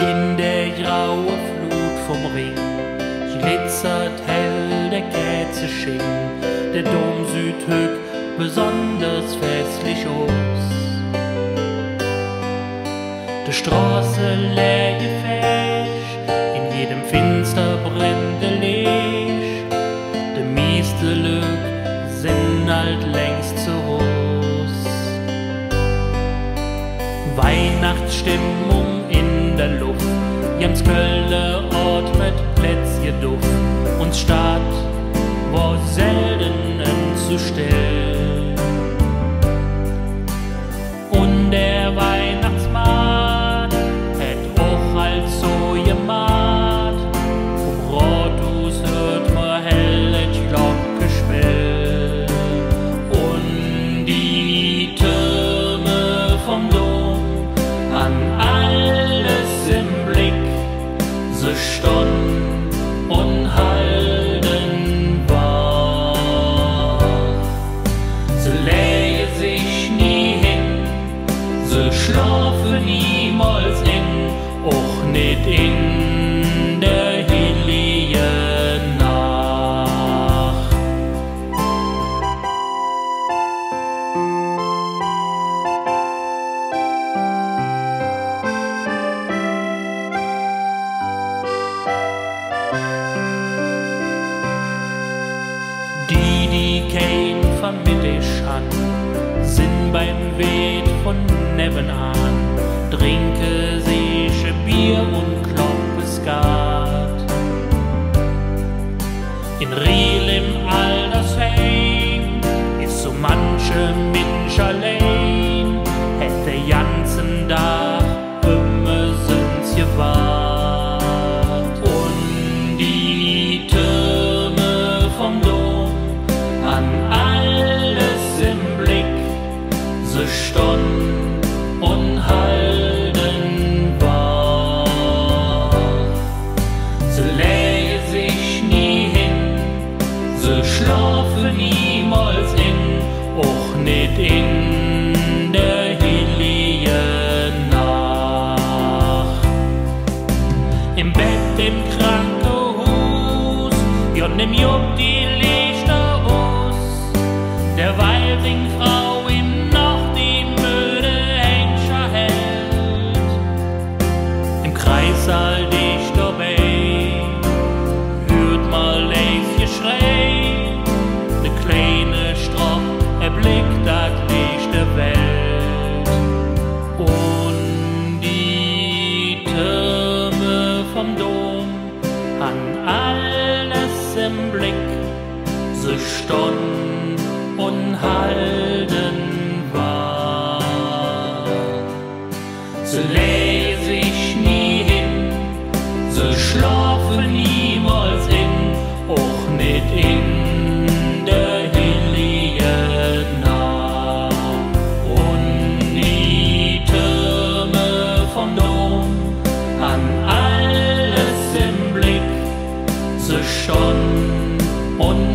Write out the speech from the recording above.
In der graue Flut vom Ring glitzert hell der Kätzesching, der Dom sieht höch besonders festlich aus. Die Straße leer gefäsch, in jedem Finster brennt der Licht, de meiste Lück sind halt längst zu Haus. Weihnachtsstimmung in der Luft, ganz Kölner Ort mit Plätzchenduft, uns Stadt war selten zu still. Und der Weihnachtsmarkt hätt auch halt so gemacht, vom Rathaus hört man hell et Glocke schwell. Und die Türme vom Dom an alles im Blick, sie stund und halten wach. Sie läge sich nie hin, sie schlafen niemals in, auch nicht in der heiligen Nacht. Die kein vermittig han, sind beim Weht von nebenan, trinke sich Bier und kloppe Skat. In Riel im Altersheim ist so manche Mensch allein, hätt der ganzen Tag immer sind's gewahrt. Und die Türme vom Dom an alles im Blick, sie stund und halten wach. Sie läge sich nie hin, sie schlafen niemals in, auch nicht in der heiligen Nacht. Im Bett im Krankenhaus, Jon im Job die Lichter aus, derweil singt Frau im noch die müde Hängscher hält. Im Kreissaal dicht dabei hört mal längst Geschrei, ne kleine Stroh erblickt das Licht der Welt. Und die Türme vom Dom han alles im Blick, sie stund und halten wach. Sie läge sich nie hin, sie schlafen niemals in, auch nicht in der heiligen Nacht. Und die Türme vom Dom han alles im Blick, sie stund und